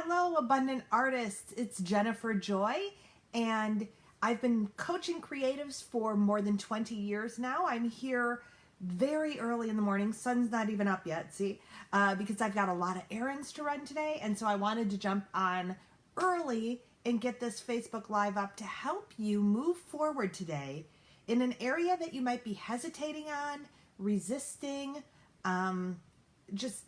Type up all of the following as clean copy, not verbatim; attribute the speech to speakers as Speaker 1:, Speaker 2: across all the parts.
Speaker 1: Hello, abundant artists. It's Jennifer Joy, and I've been coaching creatives for more than 20 years now. I'm here very early in the morning. Sun's not even up yet, see, because I've got a lot of errands to run today, and so I wanted to jump on early and get this Facebook Live up to help you move forward today in an area that you might be hesitating on, resisting, just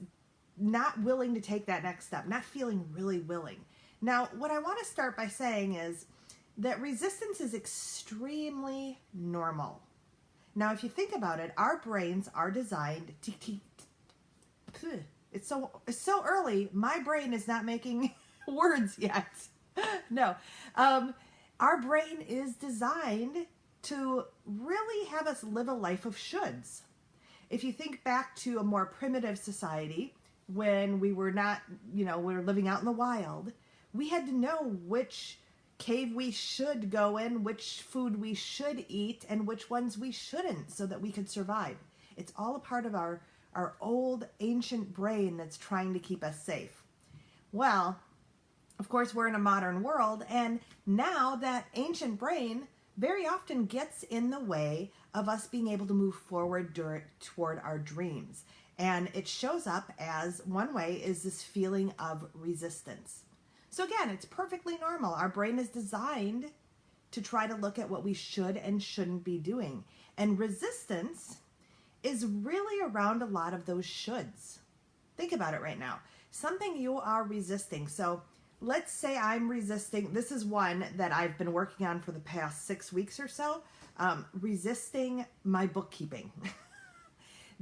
Speaker 1: not willing to take that next step, not feeling really willing. Now, what I want to start by saying is that resistance is extremely normal. Now, if you think about it, our brains are designed to it's so early, my brain is not making words yet. No, our brain is designed to really have us live a life of shoulds. If you think back to a more primitive society, when we were not, we were living out in the wild, we had to know which cave we should go in, which food we should eat, and which ones we shouldn't, so that we could survive. It's all a part of our old ancient brain that's trying to keep us safe. Well, of course, we're in a modern world, and now that ancient brain very often gets in the way of us being able to move forward toward our dreams. And it shows up as one way is this feeling of resistance. So again, it's perfectly normal. Our brain is designed to try to look at what we should and shouldn't be doing. And resistance is really around a lot of those shoulds. Think about it right now. Something you are resisting. So let's say I'm resisting, this is one that I've been working on for the past 6 weeks or so, resisting my bookkeeping.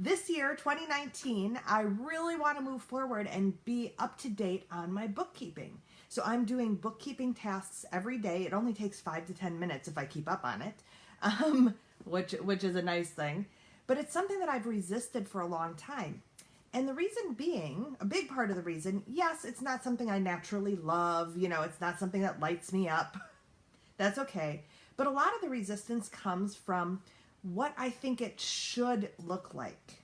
Speaker 1: This year, 2019, I really want to move forward and be up to date on my bookkeeping. So I'm doing bookkeeping tasks every day. It only takes 5 to 10 minutes if I keep up on it, which is a nice thing. But it's something that I've resisted for a long time. And the reason being, a big part of the reason, yes, it's not something I naturally love. It's not something that lights me up. That's okay. But a lot of the resistance comes from what I think it should look like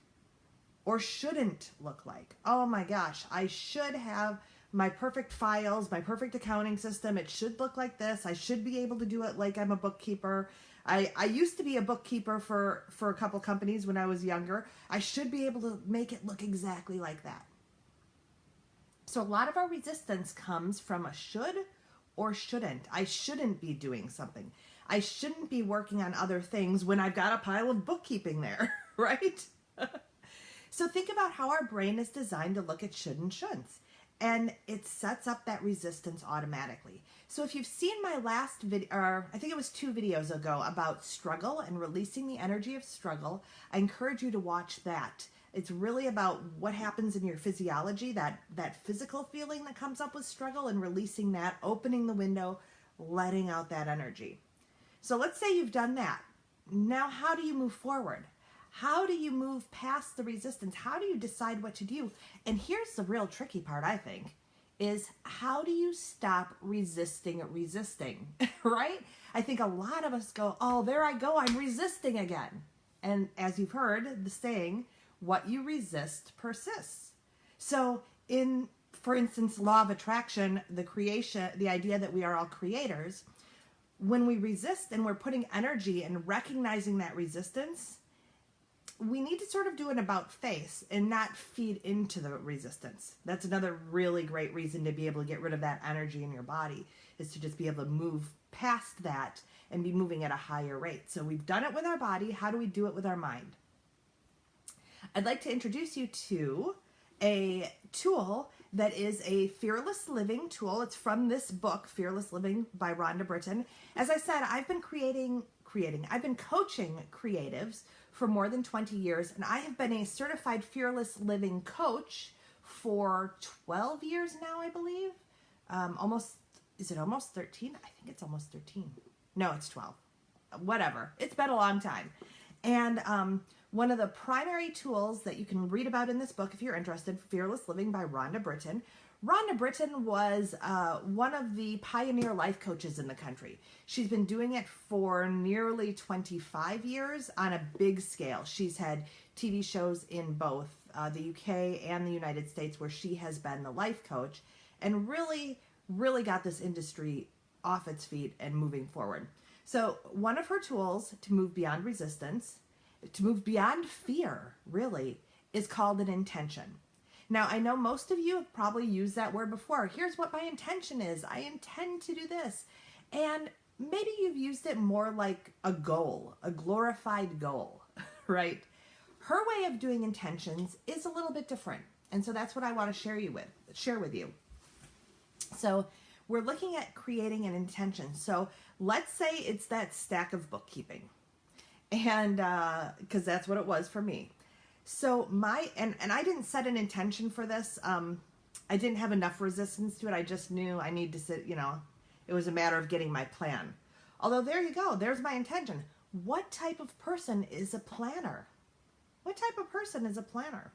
Speaker 1: or shouldn't look like. Oh my gosh, I should have my perfect files, my perfect accounting system. It should look like this. I should be able to do it like I'm a bookkeeper. I used to be a bookkeeper for a couple companies when I was younger. I should be able to make it look exactly like that. So a lot of our resistance comes from a should or shouldn't. I shouldn't be doing something. I shouldn't be working on other things when I've got a pile of bookkeeping there, right? So think about how our brain is designed to look at should and shouldn'ts. And it sets up that resistance automatically. So if you've seen my last video, or I think it was 2 videos ago, about struggle and releasing the energy of struggle, I encourage you to watch that. It's really about what happens in your physiology, that physical feeling that comes up with struggle, and releasing that, opening the window, letting out that energy. So let's say you've done that. Now, how do you move forward? How do you move past the resistance? How do you decide what to do? And here's the real tricky part, I think, is how do you stop resisting, right? I think a lot of us go, oh, there I go, I'm resisting again. And as you've heard the saying, what you resist persists. So for instance, law of attraction, the idea that we are all creators, when we resist and we're putting energy and recognizing that resistance, we need to sort of do an about face and not feed into the resistance. That's another really great reason to be able to get rid of that energy in your body, is to just be able to move past that and be moving at a higher rate. So we've done it with our body. How do we do it with our mind? I'd like to introduce you to a tool that is a fearless living tool. It's from this book, Fearless Living by Rhonda Britton. As I said, I've been I've been coaching creatives for more than 20 years, and I have been a certified fearless living coach for 12 years now, I believe. Is it almost 13? I think it's almost 13. No, it's 12. Whatever. It's been a long time. And one of the primary tools that you can read about in this book, if you're interested, Fearless Living by Rhonda Britton. Rhonda Britton was one of the pioneer life coaches in the country. She's been doing it for nearly 25 years on a big scale. She's had TV shows in both the UK and the United States where she has been the life coach. and really, really got this industry off its feet and moving forward. So one of her tools to move beyond resistance, to move beyond fear, really, is called an intention. Now, I know most of you have probably used that word before. Here's what my intention is. I intend to do this. And maybe you've used it more like a goal, a glorified goal, right? Her way of doing intentions is a little bit different. And so that's what I want to share with you. So we're looking at creating an intention. So let's say it's that stack of bookkeeping. And because that's what it was for me. So and I didn't set an intention for this. I didn't have enough resistance to it. I just knew I need to sit, it was a matter of getting my plan. Although there you go, there's my intention. What type of person is a planner? What type of person is a planner?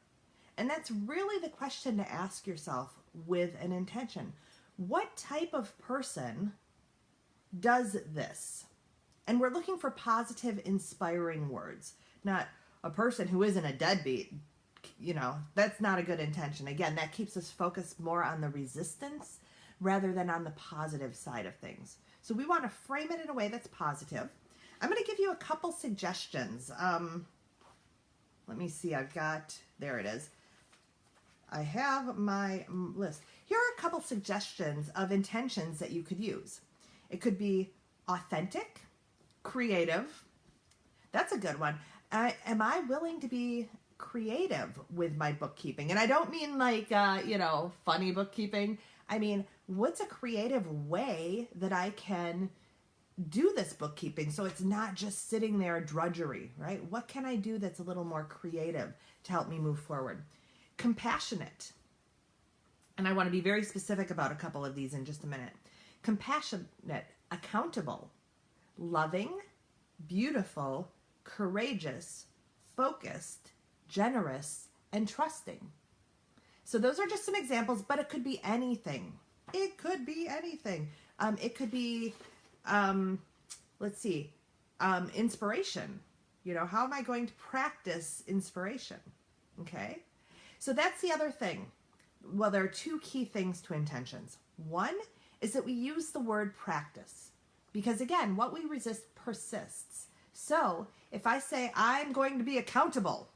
Speaker 1: And that's really the question to ask yourself with an intention. What type of person does this? And we're looking for positive, inspiring words, not a person who isn't a deadbeat. That's not a good intention. Again, that keeps us focused more on the resistance rather than on the positive side of things. So we want to frame it in a way that's positive. I'm going to give you a couple suggestions. Let me see. There it is. I have my list. Here are a couple suggestions of intentions that you could use. It could be authentic, creative. That's a good one. Am I willing to be creative with my bookkeeping? And I don't mean like, funny bookkeeping. I mean, what's a creative way that I can do this bookkeeping so it's not just sitting there drudgery, right? What can I do that's a little more creative to help me move forward? Compassionate. And I want to be very specific about a couple of these in just a minute. Compassionate, accountable, loving, beautiful, courageous, focused, generous, and trusting. So those are just some examples, but it could be anything. It could be anything. It could be, inspiration. How am I going to practice inspiration? Okay. So that's the other thing. Well, there are two key things to intentions. One is that we use the word practice because, again, what we resist persists. So if I say I'm going to be accountable,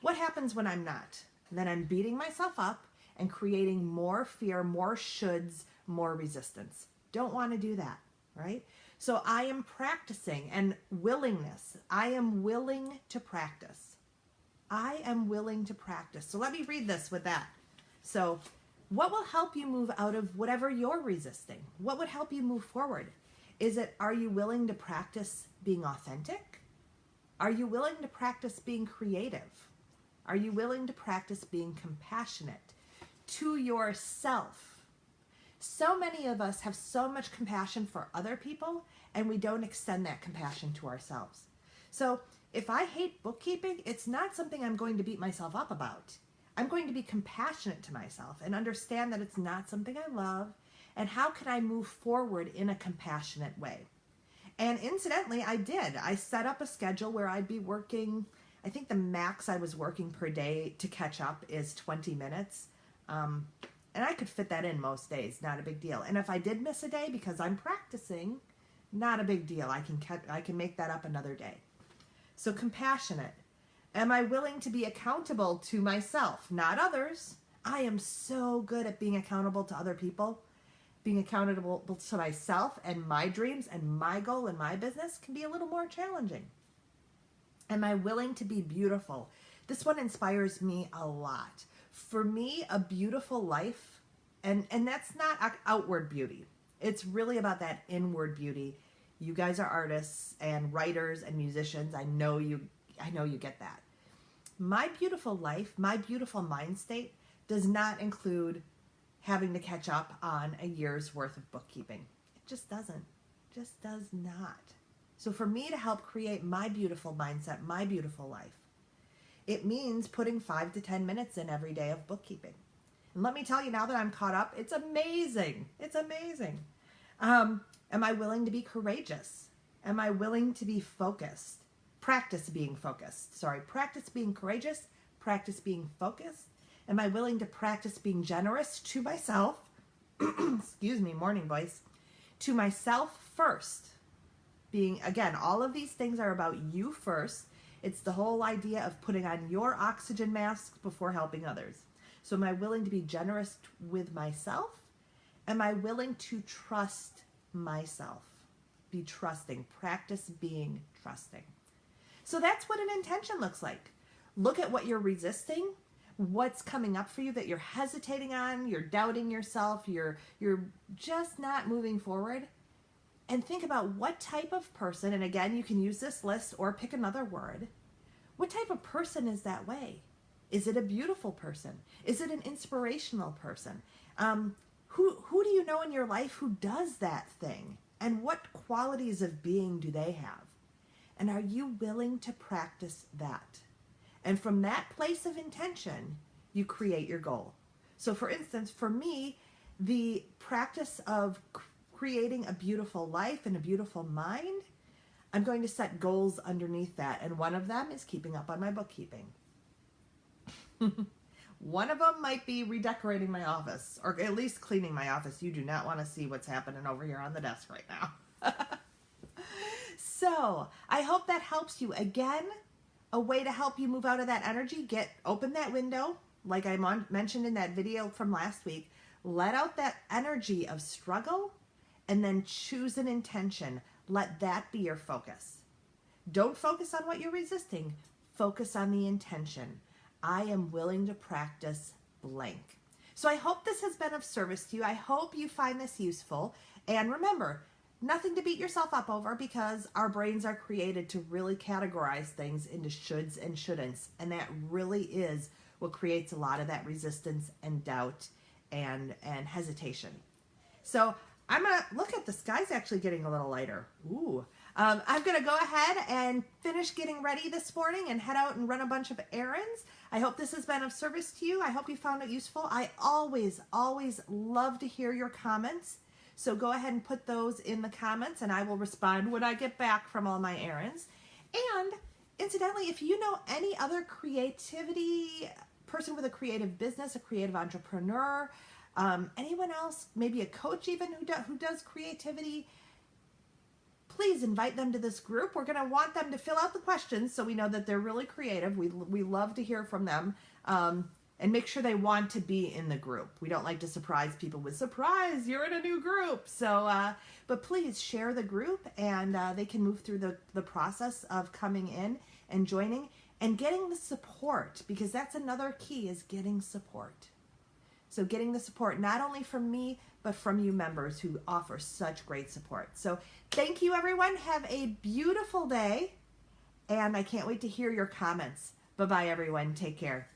Speaker 1: what happens when I'm not? Then I'm beating myself up and creating more fear, more shoulds, more resistance. Don't want to do that, right? So I am practicing, and willingness. I am willing to practice. I am willing to practice. So let me read this with that. So what will help you move out of whatever you're resisting? What would help you move forward? Are you willing to practice being authentic? Are you willing to practice being creative? Are you willing to practice being compassionate to yourself? So many of us have so much compassion for other people, and we don't extend that compassion to ourselves. So if I hate bookkeeping, it's not something I'm going to beat myself up about. I'm going to be compassionate to myself and understand that it's not something I love, and how can I move forward in a compassionate way? And incidentally, I did. I set up a schedule where I'd be working, I think the max I was working per day to catch up is 20 minutes. And I could fit that in most days, not a big deal. And if I did miss a day because I'm practicing, not a big deal. I can make that up another day. So compassionate. Am I willing to be accountable to myself, not others? I am so good at being accountable to other people. Being accountable to myself and my dreams and my goal in my business can be a little more challenging. Am I willing to be beautiful? This one inspires me a lot. For me, a beautiful life, and that's not outward beauty. It's really about that inward beauty. You guys are artists and writers and musicians. I know you get that. My beautiful life, my beautiful mind state does not include having to catch up on a year's worth of bookkeeping. It just doesn't. Just does not. So for me to help create my beautiful mindset, my beautiful life, it means putting 5 to 10 minutes in every day of bookkeeping. And let me tell you, now that I'm caught up, it's amazing. It's amazing. Am I willing to be courageous? Am I willing to be focused? Practice being focused. Practice being courageous. Practice being focused. Am I willing to practice being generous to myself? excuse me, morning voice, to myself first. Being, again, all of these things are about you first. It's the whole idea of putting on your oxygen mask before helping others. So am I willing to be generous with myself? Am I willing to trust myself? Be trusting. Practice being trusting. So that's what an intention looks like. Look at what you're resisting, what's coming up for you that you're hesitating on, you're doubting yourself, you're just not moving forward. And think about what type of person, and again, you can use this list or pick another word. What type of person is that way? Is it a beautiful person? Is it an inspirational person? Who do you know in your life who does that thing? And what qualities of being do they have? And are you willing to practice that? And from that place of intention, you create your goal. So for instance, for me, the practice of creating a beautiful life and a beautiful mind, I'm going to set goals underneath that. And one of them is keeping up on my bookkeeping. One of them might be redecorating my office, or at least cleaning my office. You do not want to see what's happening over here on the desk right now. So I hope that helps you. Again, a way to help you move out of that energy, open that window, like I mentioned in that video from last week. Let out that energy of struggle, and then choose an intention. Let that be your focus. Don't focus on what you're resisting. Focus on the intention. I am willing to practice blank. So I hope this has been of service to you. I hope you find this useful. And remember, nothing to beat yourself up over, because our brains are created to really categorize things into shoulds and shouldn'ts. And that really is what creates a lot of that resistance and doubt and hesitation. So I'm going to look at the sky's actually getting a little lighter. Ooh. I'm going to go ahead and finish getting ready this morning and head out and run a bunch of errands. I hope this has been of service to you. I hope you found it useful. I always love to hear your comments. So go ahead and put those in the comments, and I will respond when I get back from all my errands. And incidentally, if you know any other creativity person with a creative business, a creative entrepreneur, anyone else, maybe a coach even who does creativity, please invite them to this group. We're going to want them to fill out the questions so we know that they're really creative. We love to hear from them, and make sure they want to be in the group. We don't like to surprise people with, surprise, you're in a new group. So, but please share the group, and they can move through the process of coming in and joining and getting the support, because that's another key, is getting support. So getting the support not only from me, but from you members who offer such great support. So thank you, everyone. Have a beautiful day, and I can't wait to hear your comments. Bye-bye, everyone. Take care.